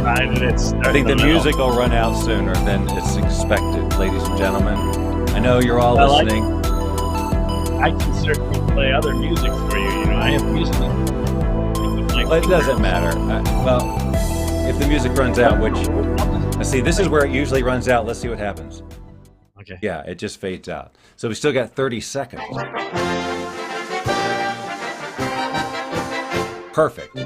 decided it's. I think the music will run out sooner than it's expected, ladies and gentlemen. I know you're all listening. I can certainly play other music for you. You know, I have music. Well, it doesn't matter. Well, if the music runs out, which, let's see, this is where it usually runs out. Let's see what happens. Okay. Yeah, it just fades out. So we still got 30 seconds. Perfect.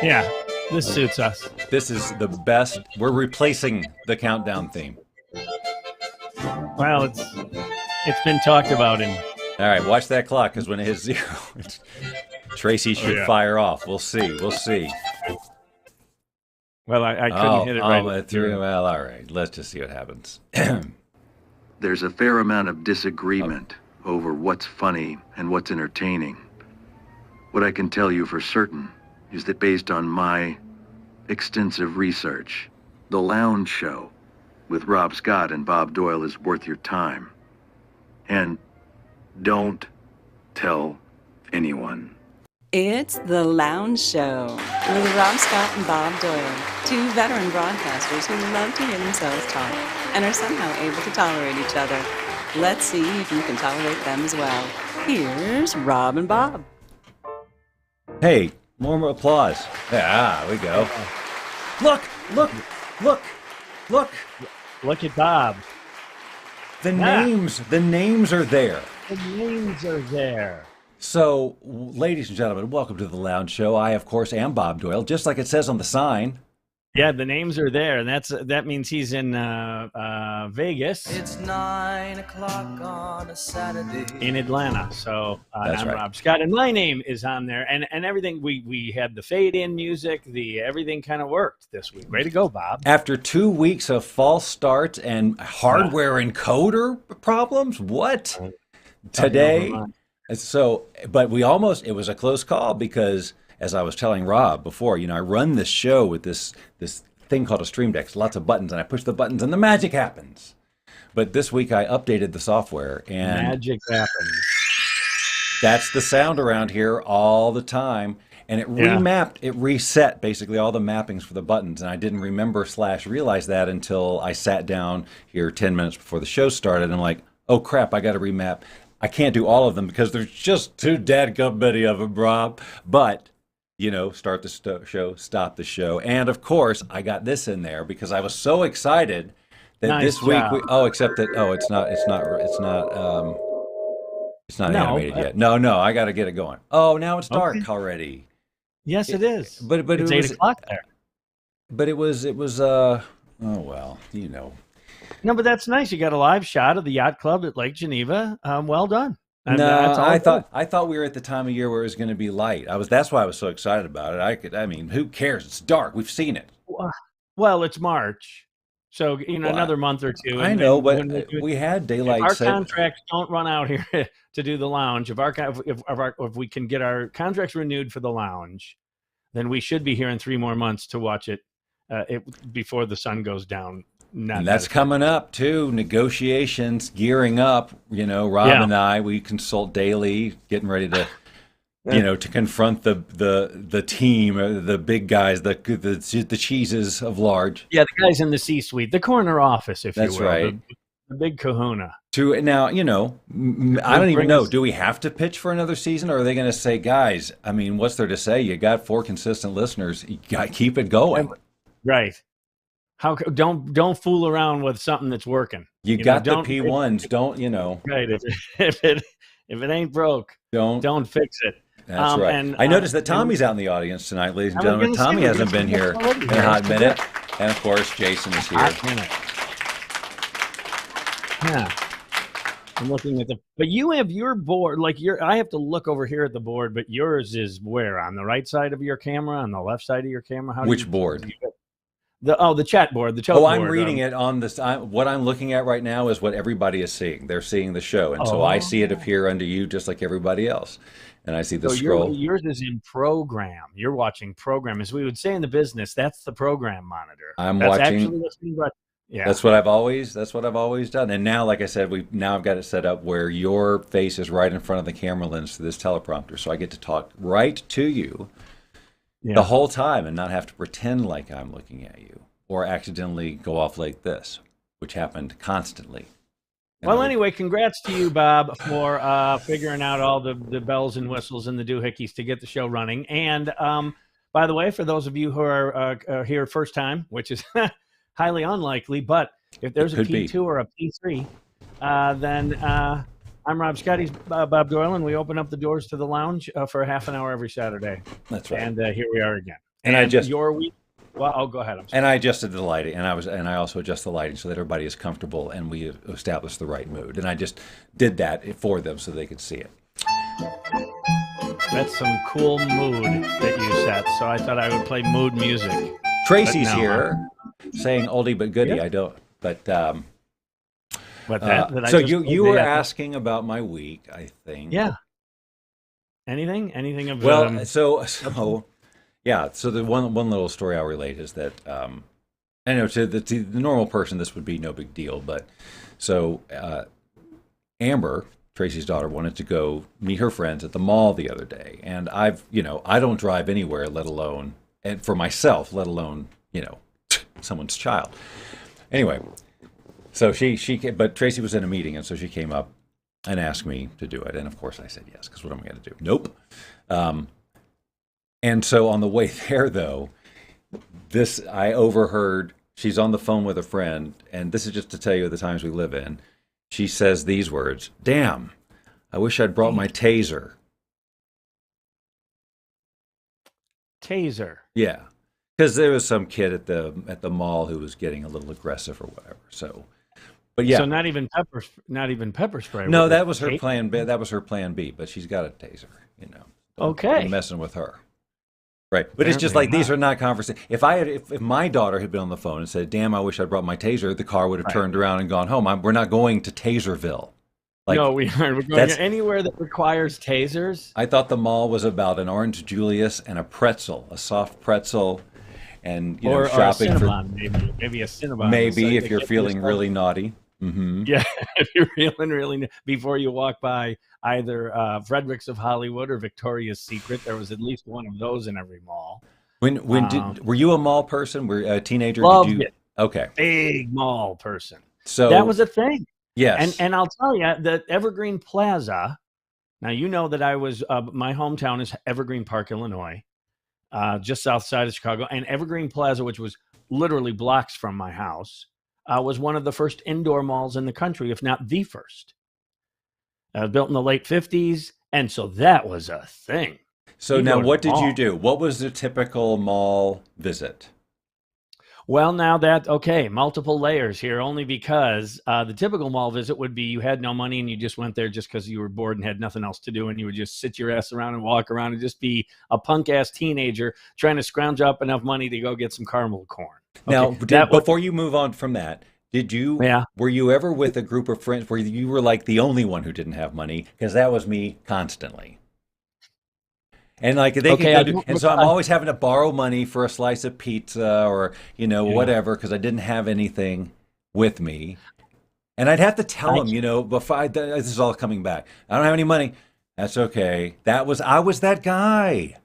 Yeah, this suits us. This is the best. We're replacing the countdown theme. Well, it's been talked about in. All right, watch that clock, because when it hits 0, Tracy should fire off. We'll see. We'll see. Well, I couldn't hit it right. Well, all right. Let's just see what happens. There's a fair amount of disagreement over what's funny and what's entertaining. What I can tell you for certain is that based on my extensive research, The Lounge Show with Rob Scott and Bob Doyle is worth your time. And don't tell anyone. It's The Lounge Show with Rob Scott and Bob Doyle, two veteran broadcasters who love to hear themselves talk and are somehow able to tolerate each other. Let's see if you can tolerate them as well. Here's Rob and Bob. Hey, more applause. Yeah, we go. Look. Look at Bob. The names are there. The names are there. So, ladies and gentlemen, welcome to the Lounge Show. I, of course, am Bob Doyle, just like it says on the sign. Yeah, the names are there, and that means he's in Vegas. It's 9 o'clock on a Saturday in Atlanta. So That's I'm right. Rob Scott, and my name is on there, and everything. We had the fade in music. Everything kind of worked this week. Way to go, Bob! After 2 weeks of false starts and hardware encoder problems, what today? So, but it was a close call because, as I was telling Rob before, I run this show with this thing called a Stream Deck, lots of buttons, and I push the buttons and the magic happens. But this week I updated the software and magic happens. That's the sound around here all the time. And it reset basically all the mappings for the buttons. And I didn't realize that until I sat down here 10 minutes before the show started. And I'm like, oh crap, I got to remap. I can't do all of them because there's just too dadgum many of them, Rob. But, start the show, stop the show. And, of course, I got this in there because I was so excited that this week it's not animated yet. No, I got to get it going. Oh, now it's dark already. Yes, it is. But it's 8 o'clock there. But it was No, but that's nice. You got a live shot of the yacht club at Lake Geneva. Well done. I thought we were at the time of year where it was going to be light. That's why I was so excited about it. Who cares? It's dark. We've seen it. Well, it's March, so another month or two. I know, but we had daylight. Our contracts don't run out here to do the lounge. If we can get our contracts renewed for the lounge, then we should be here in 3 more months to watch it before the sun goes down. And that's coming up too. Negotiations gearing up. Rob and I, we consult daily, getting ready to, to confront the team, the big guys, the cheeses of large. Yeah, the guys in the C-suite, the corner office, if you will. That's right. The big kahuna. Now, I don't even know. Do we have to pitch for another season, or are they going to say, guys? What's there to say? You got 4 consistent listeners. You got to keep it going. Right. Don't fool around with something that's working. You got the P1s. Right. If it ain't broke, don't fix it. That's right. And I noticed that Tommy's out in the audience tonight, ladies and gentlemen. Tommy hasn't been here in a hot minute, and of course Jason is here. Yeah. I'm looking at but you have your board, I have to look over here at the board, but yours is where? On the right side of your camera, on the left side of your camera? Which board? The chat board, the chat board. I'm reading it on this. What I'm looking at right now is what everybody is seeing. They're seeing the show, and so I see it appear under you just like everybody else. And I see the scroll. Yours is in program. You're watching program. As we would say in the business, that's the program monitor. That's actually what's being brought. Yeah. That's what I've always done. And now, like I said, I've got it set up where your face is right in front of the camera lens to this teleprompter, so I get to talk right to you. the whole time and not have to pretend like I'm looking at you or accidentally go off like this, which happened constantly. Well, anyway, congrats to you, Bob, for figuring out all the bells and whistles and the doohickeys to get the show running. And by the way, for those of you who are here first time, which is highly unlikely, but if there's a P2 or a P3, then I'm Rob Scotty's Bob Doyle, and we open up the doors to the lounge for a half an hour every Saturday. That's right. And here we are again. And your week. Well, I'll go ahead. And I adjusted the lighting, and I also adjust the lighting so that everybody is comfortable and we establish the right mood. And I just did that for them so they could see it. That's some cool mood that you set. So I thought I would play mood music. Tracy's here, saying oldie but goodie. Yeah. I don't, but. So you were asking about my week, I think. Yeah. Anything of well, yeah. So the one little story I'll relate is that I know to the normal person this would be no big deal, but so Amber, Tracy's daughter, wanted to go meet her friends at the mall the other day, and I don't drive anywhere, let alone and for myself, let alone someone's child. Anyway. So but Tracy was in a meeting, and so she came up and asked me to do it. And of course I said yes, because what am I going to do? Nope. And so on the way there, though, I overheard, she's on the phone with a friend, and this is just to tell you the times we live in. She says these words, "Damn, I wish I'd brought my taser." Taser? Yeah. Because there was some kid at the mall who was getting a little aggressive or whatever. So, but yeah. So not even pepper spray. No, that was her plan B. That was her plan B. But she's got a taser. Okay. I'm messing with her. Right. But it's just like these are not conversations. If my daughter had been on the phone and said, "Damn, I wish I'd brought my taser," the car would have turned around and gone home. We're not going to Taserville. No, we aren't. We're going anywhere that requires tasers. I thought the mall was about an orange Julius and a pretzel, a soft pretzel. And shopping for maybe a Cinnabon. Maybe if you're feeling really naughty. Mm-hmm. Yeah, if you're feeling really before you walk by either Fredericks of Hollywood or Victoria's Secret, there was at least one of those in every mall. Were you a mall person? Were you a teenager? Loved it. Okay, big mall person. So that was a thing. Yes, and I'll tell you, the Evergreen Plaza. Now you know that I was my hometown is Evergreen Park, Illinois. Just south side of Chicago, and Evergreen Plaza, which was literally blocks from my house, was one of the first indoor malls in the country, if not the first. Built in the late 50s, and so that was a thing. So now what did you do? What was the typical mall visit? Well, multiple layers here, only because the typical mall visit would be you had no money and you just went there just because you were bored and had nothing else to do, and you would just sit your ass around and walk around and just be a punk-ass teenager trying to scrounge up enough money to go get some caramel corn. Now, before you move on from that, were you ever with a group of friends where you were like the only one who didn't have money? Because that was me constantly. And so I'm always having to borrow money for a slice of pizza or whatever because I didn't have anything with me, and I'd have to tell them, before this is all coming back. I don't have any money. That's okay. I was that guy.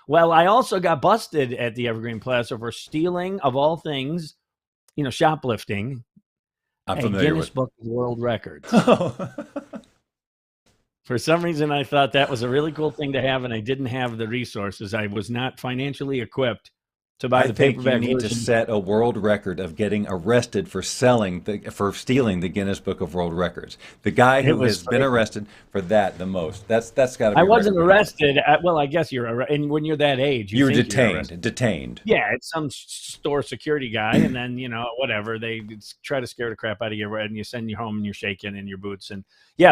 Well, I also got busted at the Evergreen Plaza for stealing, of all things, shoplifting. I'm familiar Guinness with Book of World Records. For some reason, I thought that was a really cool thing to have, and I didn't have the resources. I was not financially equipped to buy the paperback version. You need to set a world record of getting arrested for stealing the Guinness Book of World Records. The guy who has been arrested for that the most. That's got to be. I wasn't arrested. Well, I guess and when you're that age, you were detained. Yeah, it's some store security guy, and then whatever they try to scare the crap out of you, and you send you home and you're shaking in your boots, and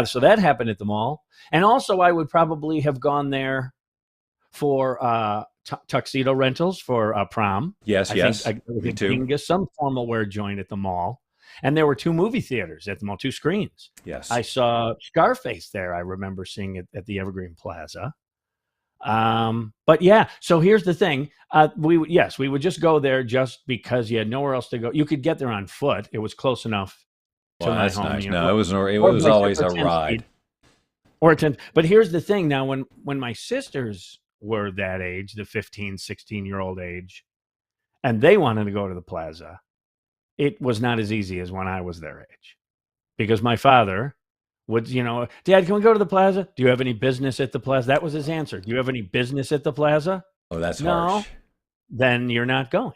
so that happened at the mall. And also, I would probably have gone there for tuxedo rentals for prom. Yes. Me too. Some formal wear joint at the mall. And there were 2 movie theaters at the mall, 2 screens. Yes. I saw Scarface there. I remember seeing it at the Evergreen Plaza. But yeah, so here's the thing. We would just go there just because you had nowhere else to go. You could get there on foot. It was close enough to my home. Nice. No, it was always a ride. But here's the thing. Now, when my sisters were that age, the 15, 16-year-old age, and they wanted to go to the plaza, it was not as easy as when I was their age. Because my father would, Dad, can we go to the plaza? Do you have any business at the plaza? That was his answer. Do you have any business at the plaza? Oh, that's No. harsh. Then you're not going.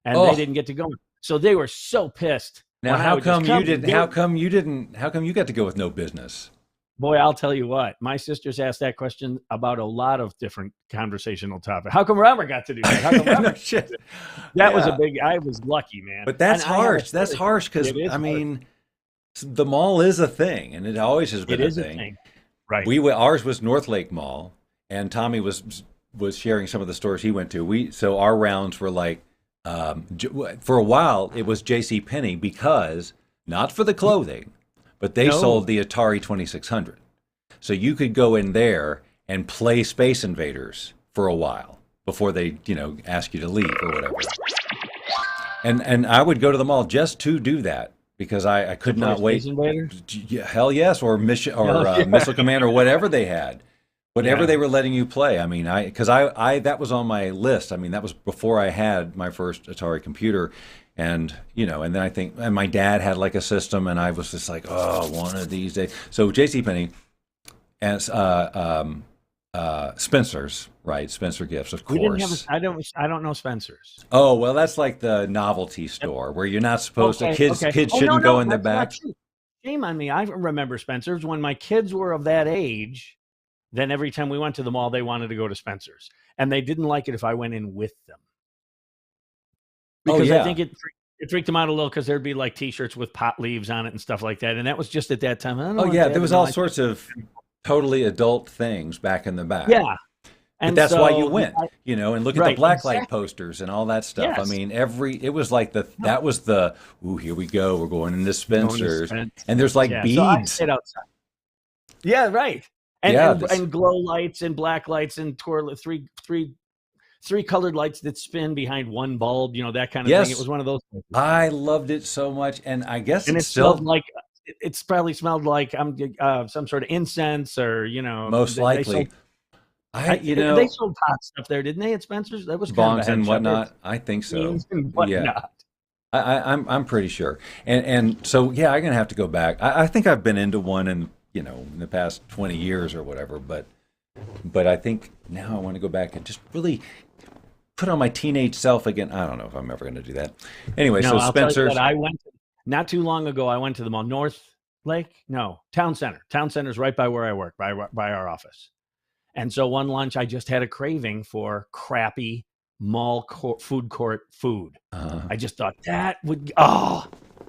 And Oh. they didn't get to go. So they were so pissed. Now, how come you didn't? How come you got to go with no business? Boy, I'll tell you what. My sisters asked that question about a lot of different conversational topics. How come Robert got to do that? How come Robert No shit. That was a big. I was lucky, man. But that's harsh. That's harsh because I mean, the mall is a thing, and it always has been a thing. Right. Ours was North Lake Mall, and Tommy was sharing some of the stores he went to. So our rounds were like, for a while it was J.C. Penney because not for the clothing, but they sold the Atari 2600, so you could go in there and play Space Invaders for a while before they ask you to leave or whatever. And I would go to the mall just to do that because I could not wait. Yeah, hell yes, or Missile Command or whatever they had. Whatever they were letting you play. I mean, because that was on my list. I mean, that was before I had my first Atari computer, and and then I think, and my dad had like a system, and I was just like, oh, one of these days. So JCPenney and Spencer's, right? Spencer Gifts, of course. I don't know Spencer's. Oh well, that's like the novelty store where you're not supposed to. Kids shouldn't go in the back. Shame on me. I remember Spencer's when my kids were of that age. Then every time we went to the mall, they wanted to go to Spencer's. And they didn't like it if I went in with them. Because I think it freaked them out a little because there'd be like T-shirts with pot leaves on it and stuff like that. And that was just at that time. There was all sorts of totally adult things back in the back. Yeah. And that's why you went, and look at the blacklight posters and all that stuff. Yes. I mean, it was like that was the, ooh, here we go. We're going into Spencer's. And there's like beads. So I stayed outside. Yeah, right. And glow lights and black lights and three colored lights that spin behind one bulb, that kind of thing. It was one of those things. I loved it so much, and I guess it smelled like it's probably smelled like some sort of incense or most likely. They sold pot stuff there, didn't they, at Spencer's? That was bongs and whatnot. I think so. Yeah. I'm pretty sure, and so I'm gonna have to go back. I think I've been into one in the past 20 years or whatever, but I think now I want to go back and just really put on my teenage self again. I don't know if I'm ever going to do that. Anyway, so Spencer's. I went not too long ago. I went to the mall, Town Center. Town Center's right by where I work, by our office. And so one lunch, I just had a craving for crappy mall food court food. I just thought that would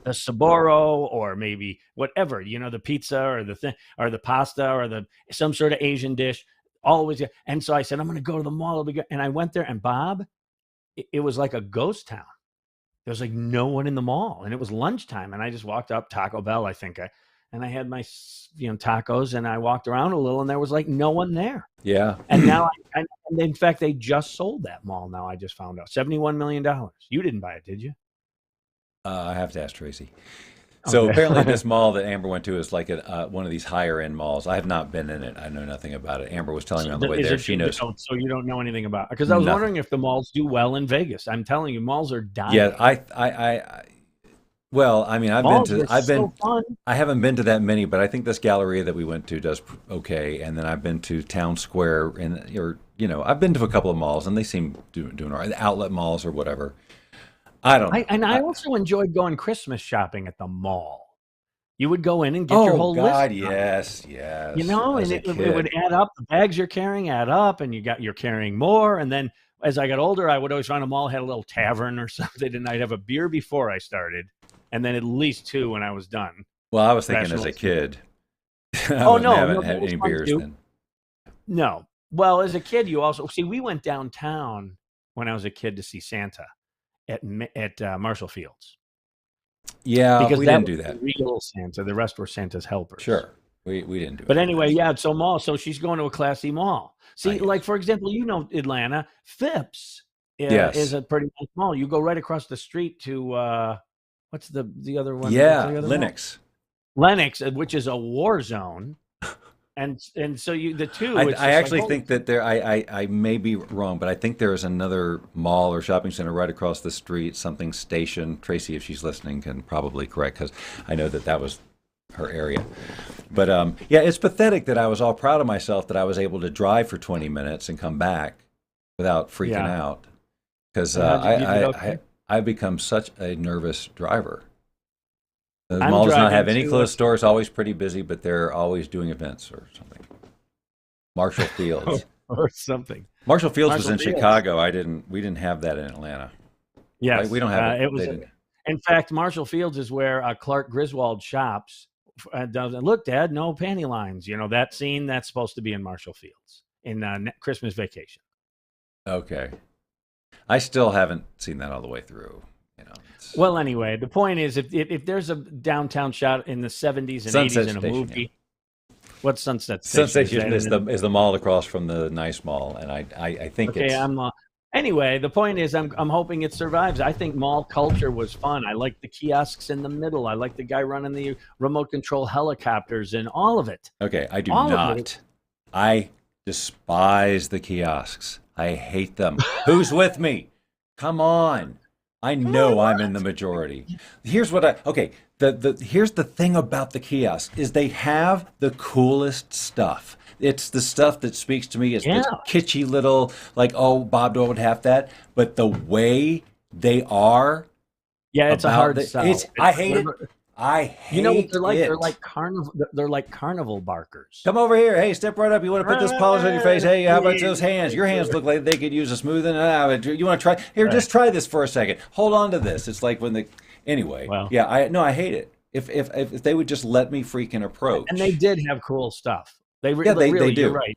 the Saboro or maybe whatever, the pizza or the thing or the pasta or some sort of Asian dish. Always. And so I said, I'm going to go to the mall. And I went there, and Bob, it was like a ghost town. There was like no one in the mall, and it was lunchtime. And I just walked up Taco Bell, I think. And I had my tacos, and I walked around a little, and there was like no one there. Yeah. And now, in fact, they just sold that mall. Now I just found out $71 million. You didn't buy it, did you? I have to ask Tracy. So apparently this mall that Amber went to is like one of these higher end malls. I have not been in it. I know nothing about it. Amber was telling me on the way there. She knows. So you don't know anything about it? Because I was wondering if the malls do well in Vegas. I'm telling you, malls are dying. Yeah, I I haven't been to that many, but I think this Galleria that we went to does okay. And then I've been to Town Square I've been to a couple of malls, and they seem doing all right. The outlet malls or whatever. I don't know. I also enjoyed going Christmas shopping at the mall. You would go in and get your whole list. Yes. And it would add up. The bags you're carrying add up, and you're carrying more. And then as I got older, I would always find a mall had a little tavern or something, and I'd have a beer before I started, and then at least two when I was done. Well, I was thinking as a kid. I haven't had any beers then. No. Well, as a kid, you also we went downtown when I was a kid to see Santa at Marshall Fields. Yeah, because we didn't do that. Real Santa. The rest were Santa's helpers. Sure. We didn't do it. But anyway, so mall. So she's going to a classy mall. See, like, for example, Atlanta, Phipps is a pretty nice mall. You go right across the street to, what's the other one? Yeah, Lenox. Lenox, which is a war zone. And so the two. I actually think that I may be wrong, but I think there is another mall or shopping center right across the street, something station. Tracy, if she's listening, can probably correct, because I know that was her area. But yeah, it's pathetic that I was all proud of myself that I was able to drive for 20 minutes and come back without freaking out, because I've become such a nervous driver. The mall does not have any closed stores, always pretty busy, but they're always doing events or something. Marshall Fields. or something. Marshall Fields was in Chicago. We didn't have that in Atlanta. Yes. Right? We don't have it. In fact, Marshall Fields is where Clark Griswold shops. Look, Dad, no panty lines. You know, that scene, that's supposed to be in Marshall Fields in Christmas Vacation. Okay. I still haven't seen that all the way through. You know. Well, anyway, the point is, if there's a downtown shot in the 70s and Sunset 80s in a Station, movie, what's Sunset Station? Sunset Station is the mall across from the nice mall, and I think it's... Anyway, the point is, I'm hoping it survives. I think mall culture was fun. I like the kiosks in the middle. I like the guy running the remote control helicopters and all of it. Okay, I do not. I despise the kiosks. I hate them. Who's with me? Come on. I know I'm in the majority. Here's what here's the thing about the kiosk is they have the coolest stuff. It's the stuff that speaks to me. It's the kitschy little, like, oh, Bob Doyle would have that. But the way they are, it's a hard sell. I hate it. I hate it. You know what they're like? They're like carnival barkers. Come over here. Hey, step right up. You want to put this polish on your face? Hey, how about those hands? Your hands look like they could use a smoothing. You want to try? Here, just try this for a second. Hold on to this. It's like when anyway. Well, yeah, I hate it. If they would just let me freaking approach. And they did have cool stuff. They do. You're right.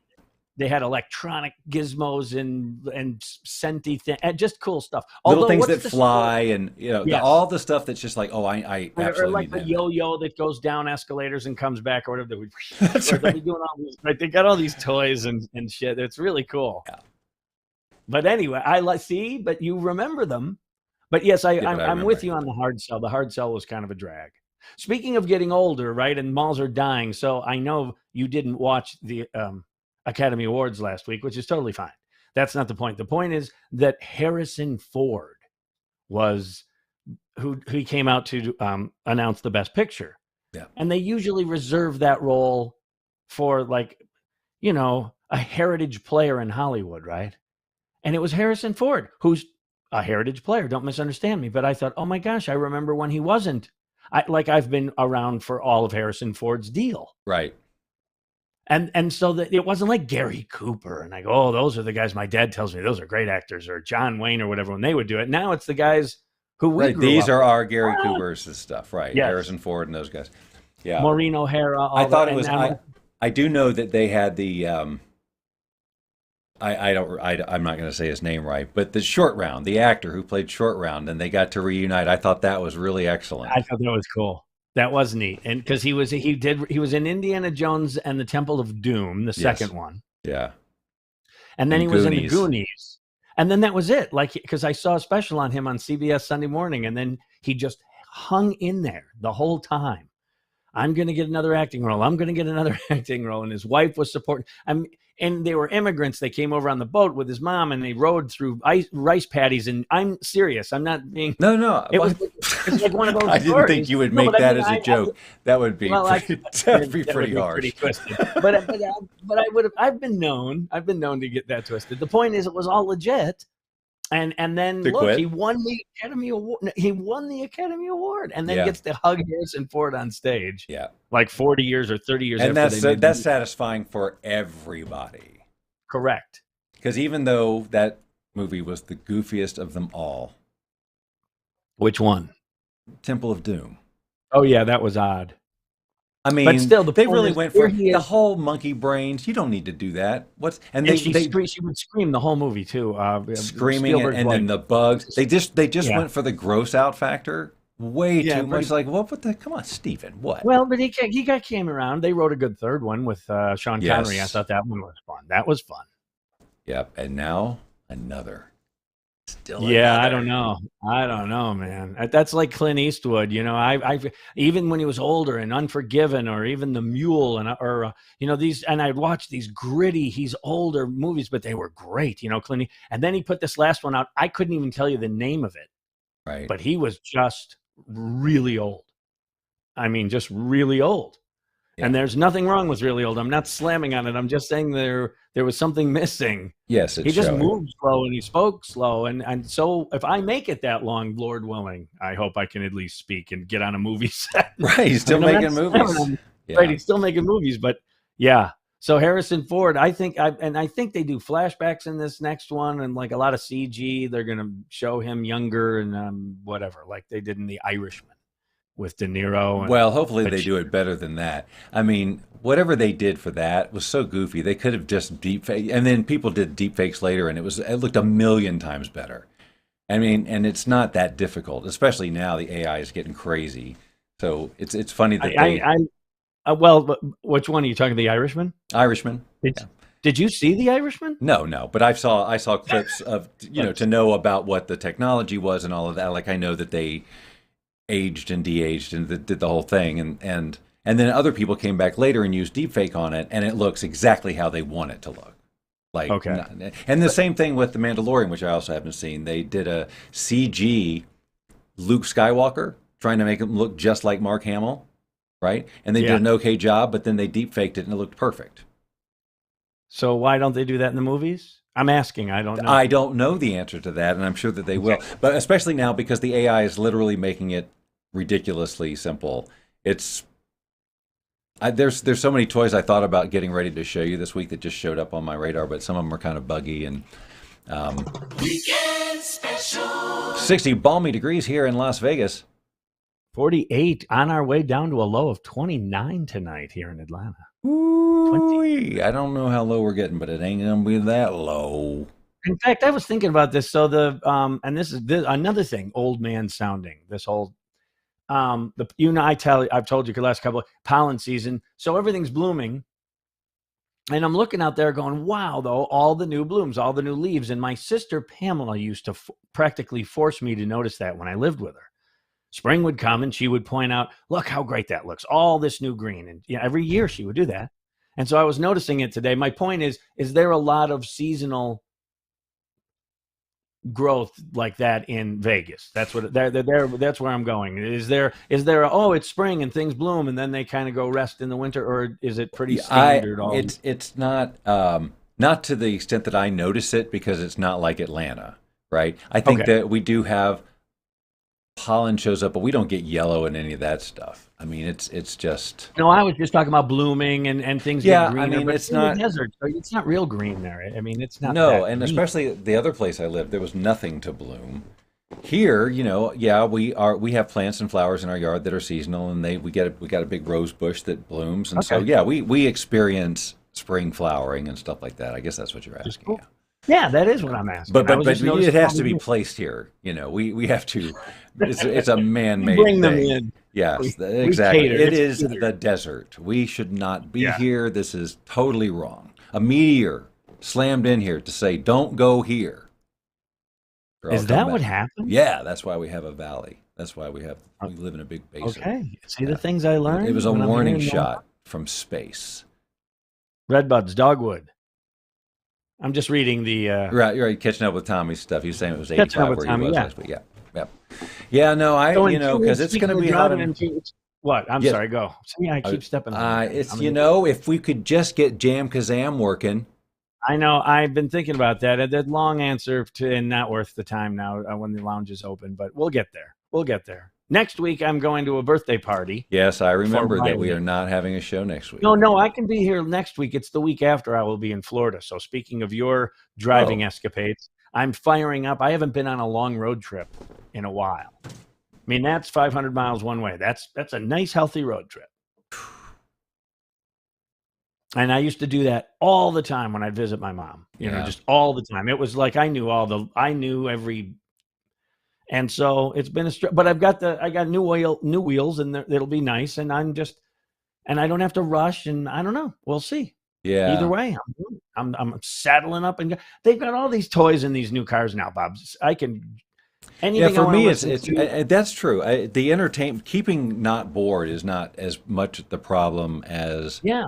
They had electronic gizmos and scenty things, and just cool stuff. Little things that fly, and all the stuff that's just like, oh, I absolutely or like the yo-yo that goes down escalators and comes back, or whatever. That's right. Doing all these, right? They got all these toys and shit. It's really cool. Yeah. But anyway, but you remember them. But yes, I'm with you on the hard sell. The hard sell was kind of a drag. Speaking of getting older, right? And malls are dying. So I know you didn't watch the Academy Awards last week, which is totally fine. That's not the point. The point is that Harrison Ford was who he came out to announce the Best Picture. Yeah. And they usually reserve that role for, like, a heritage player in Hollywood, right? And it was Harrison Ford, who's a heritage player. Don't misunderstand me. But I thought, oh my gosh, I remember when he wasn't. I've been around for all of Harrison Ford's deal. Right. And so that it wasn't like Gary Cooper and I go, oh, those are the guys my dad tells me those are great actors, or John Wayne or whatever when they would do it. Now it's the guys who we grew These up are with. our Gary Coopers and stuff, right? Yes. Harrison Ford and those guys. Yeah. Maureen O'Hara. I thought it was. I do know that they had the. I'm not going to say his name right, but the Short Round, the actor who played Short Round, and they got to reunite. I thought that was really excellent. I thought that was cool. That was neat, and because he was in Indiana Jones and the Temple of Doom, the second one. Yeah, and then he was in the Goonies, and then that was it. Like, because I saw a special on him on CBS Sunday Morning, and then he just hung in there the whole time. I'm going to get another acting role. I'm going to get another acting role, and his wife was supporting. And they were immigrants. They came over on the boat with his mom, and they rode through rice paddies. And I'm serious. I'm not being. No. It was like one of those. I didn't think you would make that as a joke. That would be pretty harsh. Pretty twisted. But I would have. I've been known to get that twisted. The point is, it was all legit. And then look, he won the Academy Award. He won the Academy Award, and then gets to hug Harrison Ford on stage. Yeah, like 40 years or 30 years. And that's satisfying for everybody. Correct. Because even though that movie was the goofiest of them all, which one? Temple of Doom. Oh yeah, that was odd. I mean, but still, they really went for the whole monkey brains. You don't need to do that. She would scream the whole movie too, screaming, and then the bugs. They just went for the gross out factor way too much. Like, what the? Come on, Stephen. What? Well, but he came around. They wrote a good third one with Sean Connery. I thought that one was fun. That was fun. Yep, and now another. Yeah, I don't know. I don't know, man. That's like Clint Eastwood. I even when he was older and Unforgiven, or even The Mule, these. And I'd watch these gritty. He's older movies, but they were great. Clint. And then he put this last one out. I couldn't even tell you the name of it, Right. but he was just really old. I mean, just really old. Yeah. And there's nothing wrong with really old. I'm not slamming on it. I'm just saying there was something missing. Yes, he just moved slow and he spoke slow. And so if I make it that long, Lord willing, I hope I can at least speak and get on a movie set. Right, he's still making movies. Right, he's still making movies. But yeah, so Harrison Ford, I think they do flashbacks in this next one, and like a lot of CG. They're going to show him younger and whatever, like they did in The Irishman with De Niro. Well, hopefully they do it better than that. I mean, whatever they did for that was so goofy. They could have just deepfake, and then people did deepfakes later, and it looked a million times better. I mean, and it's not that difficult, especially now the AI is getting crazy. So it's funny that well, which one are you talking? The Irishman? Irishman. Did you see The Irishman? No, but I saw clips of to know about what the technology was and all of that. Like I know that they aged and de-aged and did the whole thing, and then other people came back later and used deepfake on it, and it looks exactly how they want it to look. Like, okay. And the same thing with The Mandalorian, which I also haven't seen. They did a CG Luke Skywalker, trying to make him look just like Mark Hamill, right? And they did an okay job, but then they deepfaked it and it looked perfect. So why don't they do that in the movies? I'm asking. I don't know. I don't know the answer to that, and I'm sure that they will. But especially now, because the AI is literally making it ridiculously simple. There's so many toys I thought about getting ready to show you this week that just showed up on my radar, but some of them are kind of buggy. And Weekend Special. 60 balmy degrees here in Las Vegas. 48 on our way down to a low of 29 tonight here in Atlanta. Ooh, I don't know how low we're getting, but it ain't gonna be that low. In fact, I was thinking about this. So and this is another thing, old man sounding. This whole I've told you the last couple of pollen season, so everything's blooming, and I'm looking out there going, wow, though, all the new blooms, all the new leaves. And my sister Pamela used to practically force me to notice that when I lived with her. Spring would come and she would point out, look how great that looks, all this new green. And every year she would do that. And so I was noticing it today. My point is there a lot of seasonal growth like that in Vegas? That's what that's where I'm going. Is there it's spring and things bloom and then they kind of go rest in the winter, or is it pretty standard? It's not not to the extent that I notice it, because it's not like Atlanta, right? I think that we do have pollen shows up, but we don't get yellow and any of that stuff. I mean, it's just. No, I was just talking about blooming and things. Yeah, greener, I mean, it's not the desert. So it's not real green there. I mean, it's not. No, and green. Especially the other place I lived, there was nothing to bloom. Here, we have plants and flowers in our yard that are seasonal, and we got a big rose bush that blooms, and so we experience spring flowering and stuff like that. I guess that's what you're asking. Cool. Yeah, that is what I'm asking. But it has to be placed here. We have to. It's a man-made bring them thing. in. Yes, exactly. It is the desert. We should not be here. This is totally wrong. A meteor slammed in here to say, "Don't go here." Is that what happened? Yeah, that's why we have a valley. That's why we live in a big basin. Okay, see the things I learned. It was a warning shot from space. Redbuds, dogwood. I'm just reading the right, catching up with Tommy's stuff. He was saying it was 85 where he was last week. Yeah. No, because it's going to be hot. What? I'm sorry. Go. See, I keep stepping on. It's if we could just get Jam Kazam working. I know. I've been thinking about that. That long answer and not worth the time now when the lounge is open. But we'll get there. Next week, I'm going to a birthday party. Yes, I remember that we are not having a show next week. No, I can be here next week. It's the week after I will be in Florida. So speaking of your driving escapades, I'm firing up. I haven't been on a long road trip in a while. I mean, that's 500 miles one way. That's a nice, healthy road trip. And I used to do that all the time when I'd visit my mom. Just all the time. It was like I knew every. And so it's been but I got new wheels, and it'll be nice. And I don't have to rush, and I don't know. We'll see. Yeah. Either way, I'm saddling up, and they've got all these toys in these new cars now, Bob. I can Yeah, anything I for want to me, listen to. that's true. The entertain keeping not bored is not as much the problem as Yeah,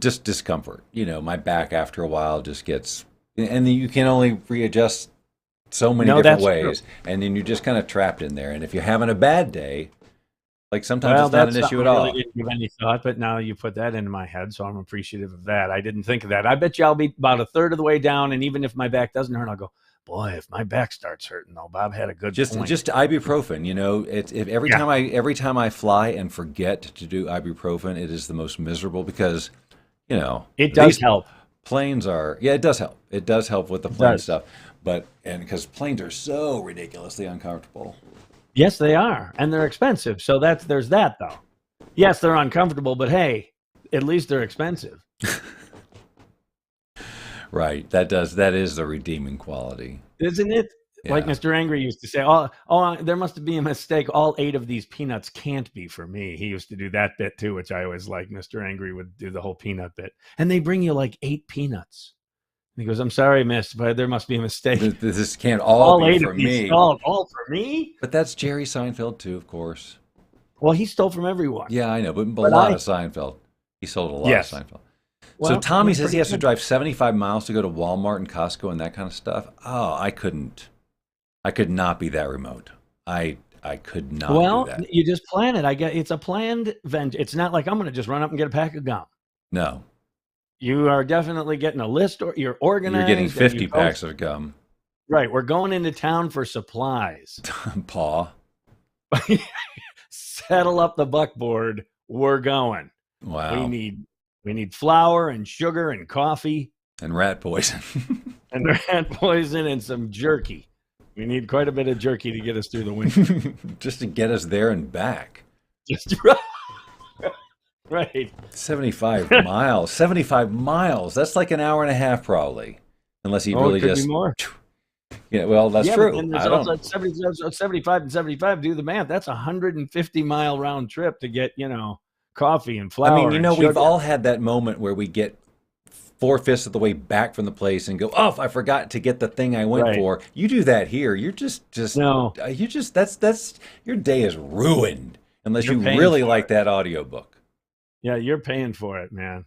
just discomfort. You know, my back after a while just gets, and you can only readjust so many no, different that's true. ways, and then you're just kind of trapped in there. And if you're having a bad day, like sometimes Well, it's not an that's something issue I at really all. didn't give any thought, but now you put that into my head, so I'm appreciative of that. I didn't think of that. I bet you I'll be about a third of the way down, and even if my back doesn't hurt, I'll go, boy, if my back starts hurting, though, Bob had a good point. Just ibuprofen. You know, it's if Yeah, every time I fly and forget to do ibuprofen, it is the most miserable because you know it does these help. planes are, yeah, it does help. It does help with the It plane does. stuff, but and because planes are so ridiculously uncomfortable. Yes, they are, and they're expensive. So there's that though. Yes, they're uncomfortable, but hey, at least they're expensive, Right. That is the redeeming quality. isn't it? Like Yeah. Mr. Angry used to say, "Oh, there must be a mistake. All 8 of these peanuts can't be for me." He used to do that bit too, which I always liked. Mr. Angry would do the whole peanut bit, and they bring you like 8 peanuts. And he goes, "I'm sorry, miss, but there must be a mistake. This can't all All be 8 of for these, me. all for me." But that's Jerry Seinfeld too, of course. Well, he stole from everyone, Yeah, I know, but a but lot of Seinfeld. He sold a lot of yes. Seinfeld. So Well, Tommy he's says he pretty has to good. drive 75 miles to go to Walmart and Costco and that kind of stuff. Oh, I could not be that remote. I could not do Well, that. you just plan it. I get it's a planned event. It's not like I'm going to just run up and get a pack of gum. No. You are definitely getting a list, or you're You're getting organized, and you 50 go. packs of gum. Right, we're going into town for supplies. Paw. Settle up the buckboard. We're going. We Wow. need we need flour and sugar and coffee And rat poison. and rat poison and some jerky. We need quite a bit of jerky to get us through the winter. Just to get us there and back. Just right. Right. 75 miles. 75 miles. That's like an hour and a half probably. Unless he Oh, really it could be just, more. yeah, well, that's Yeah, but true. then there's I also don't, 75 and 75. Do the math. That's a 150-mile round trip to get, coffee and I mean, flour you and know, we've sugar. all had that moment where we get four-fifths of the way back from the place and go, oh, I forgot to get the thing I went Right. for. You do that here. You're No, that's, your day is ruined unless you're you paying really for like it. that audiobook. Yeah, you're paying for it, man.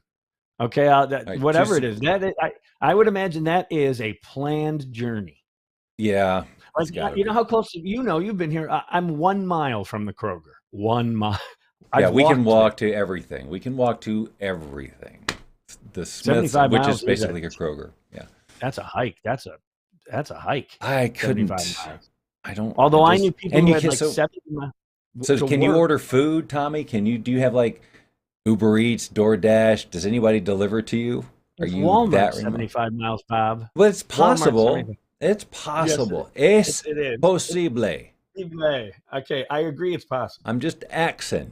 Okay, Right, whatever just, it is, I would imagine that is a planned journey. yeah, Like, it's gotta you know be. how close, you've been here. I'm 1 mile from the Kroger. 1 mile. Yeah, I've we can walked there. walk to everything. We can walk to everything. The Smiths, 75 which is miles is basically a Kroger. Yeah. that's a hike. That's a hike. I 75 couldn't. miles. I don't. Although I knew Just people and who you had can like so 70 miles so to can you work. order food, Tommy? Do you have like Uber Eats, DoorDash? Does anybody deliver to you? Are It's you Walmart, that remote? 75 miles, Bob. Well, it's Walmart possible. 75. It's Yes, possible. Es it is. It's posible. possible. Okay, I agree. It's possible. I'm just axing.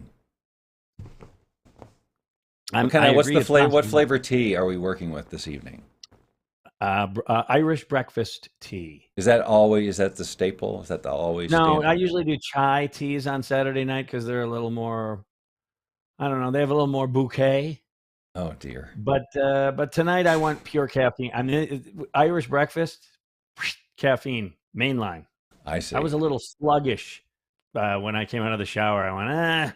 I What's agree. the It's flavor? What possible. flavor tea are we working with this evening? Irish breakfast tea. Is that the staple? Is that the always No, I standard? usually do chai teas on Saturday night because they're a little more. I don't know. They have a little more bouquet. Oh dear. But tonight I want pure caffeine. I mean, Irish breakfast, caffeine, mainline. I I see. was a little sluggish when I came out of the shower. I went,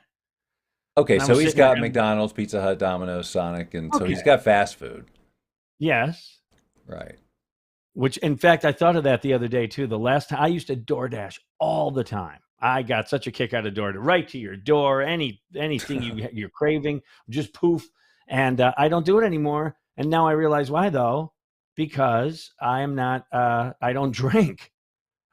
Okay, and I so was he's sitting there got going, McDonald's, Pizza Hut, Domino's, Sonic, and so he's okay, got fast food. yes. Right. Which, in fact, I thought of that the other day too. The last time I used to DoorDash all the time. I got such a kick out of DoorDash, right to your door, anything you're craving, just poof. And I don't do it anymore. And now I realize why though, because I am not. I don't drink.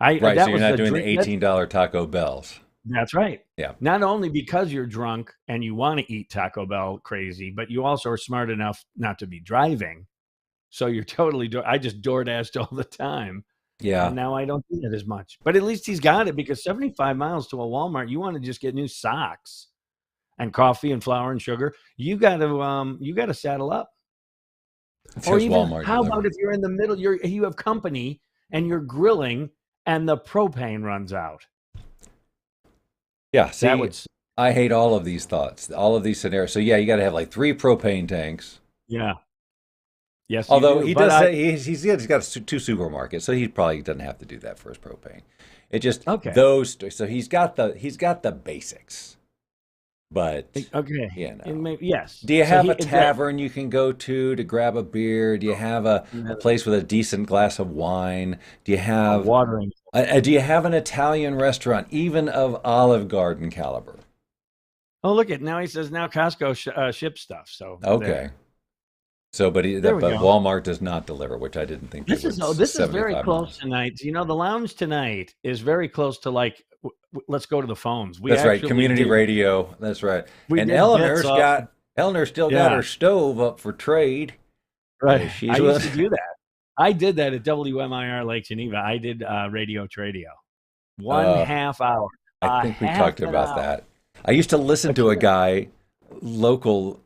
Right, so That you're was not the doing the drink. $18 Taco Bells. That's right. Yeah. Not only because you're drunk and you want to eat Taco Bell crazy, but you also are smart enough not to be driving. So you're totally. I just DoorDashed all the time. And Yeah. now I don't do that as much. But at least he's got it because 75 miles to a Walmart, you want to just get new socks and coffee and flour and sugar. You got to saddle up. It Or says even Walmart how about delivery. if you're in the middle, you have company and you're grilling and the propane runs out. Yeah, That see, would I hate all of these thoughts, all of these scenarios. So yeah, you got to have like 3 propane tanks. yeah. Yes, you Although do. he But does say he's got two supermarkets, so he probably doesn't have to do that for his propane. It just okay. those. So he's got the basics, but Okay. you It know. yes. Do you So have he a tavern you can go to grab a beer? Do you have a place with a decent glass of wine? Do you a have watering. do you have an Italian restaurant, even of Olive Garden caliber? Oh, look at now. He says now Costco ships stuff. So Okay. So, but there we but go. Walmart does not deliver, which I didn't think they would. This is very 75 close miles. tonight. You know, the lounge tonight is very close to like. Let's go to the phones. We That's right, actually community did, radio. That's right. we And did bits of Eleanor still got her stove up for trade. right. She's I used to do that. I did that at WMIR Lake Geneva. I did radio Tradio. 1/2 hour. I think we talked about that. I used to listen to a guy local.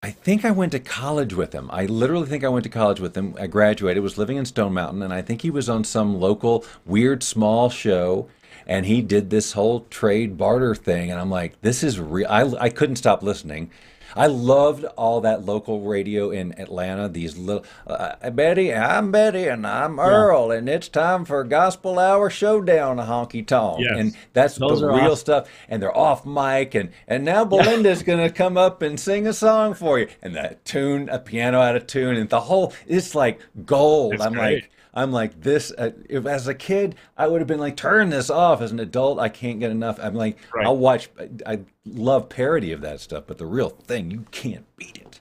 I think I went to college with him. I literally think I went to college with him. I graduated, was living in Stone Mountain, and I think he was on some local weird small show, and he did this whole trade barter thing, and I'm like, this is real. I couldn't stop listening. I loved all that local radio in Atlanta. These little, I'm Betty, and I'm Earl, and it's time for Gospel Hour Showdown, honky tonk. Yes. And that's Those the are real awesome. stuff. And they're off mic, and now Belinda's gonna come up and sing a song for you. And that tune, a piano out of tune, and the whole, it's like gold. It's great. I'm like this. If as a kid, I would have been like, turn this off. As an adult, I can't get enough. I'm like, Right. I'll watch. I love parody of that stuff, but the real thing, you can't beat it.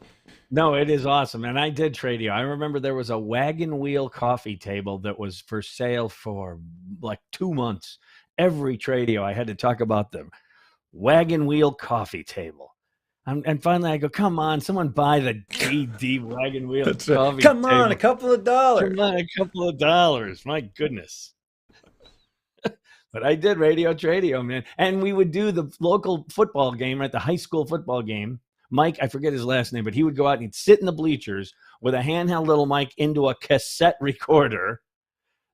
No, it is awesome. And I did Tradio. I remember there was a wagon wheel coffee table that was for sale for like 2 months. Every Tradio, I had to talk about the wagon wheel coffee table. And finally I go, come on, someone buy the GD wagon wheel coffee Come on, table. a couple of dollars. Come on, a couple of dollars. My goodness. But I did radio Tradio, man. And we would do the local football game, right? The high school football game. Mike, I forget his last name, but he would go out and he'd sit in the bleachers with a handheld little mic into a cassette recorder,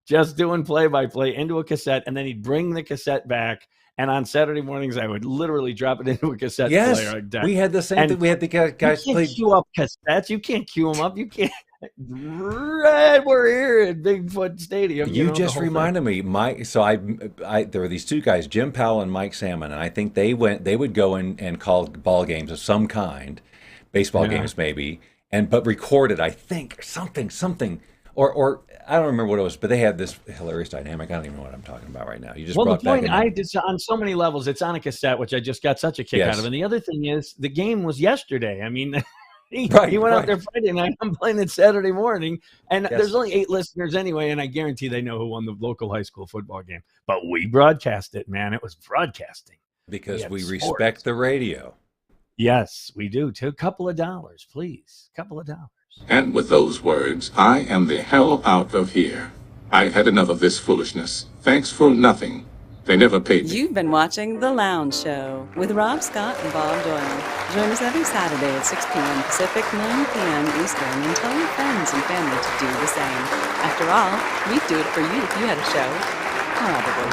just doing play-by-play into a cassette, and then he'd bring the cassette back. And on Saturday mornings, I would literally drop it into a cassette player. We had the same thing. We had the guys you play. can't queue up cassettes. You can't queue them up. You can't. Right, we're here at Bigfoot Stadium. You know, just reminded me, Mike. So there were these two guys, Jim Powell and Mike Salmon, and I think they would go and call ball games of some kind, baseball games maybe, but recorded. I think something, or I don't remember what it was, but they had this hilarious dynamic. I don't even know what I'm talking about right now. You just brought the point back I did on so many levels. It's on a cassette, which I just got such a kick out of. And the other thing is, the game was yesterday. I mean. He went out there Friday night. I'm playing it Saturday morning, and there's only 8 listeners anyway, and I guarantee they know who won the local high school football game. But we broadcast it, man. It was broadcasting because we respect the radio. Yes, we do. A couple of dollars, please. Couple of dollars. And with those words, I am the hell out of here. I've had enough of this foolishness. Thanks for nothing. They never paid me. You've been watching The Lounge Show with Rob Scott and Bob Doyle. Join us every Saturday at 6 p.m. Pacific, 9 p.m. Eastern, and tell your friends and family to do the same. After all, we'd do it for you if you had a show. Probably.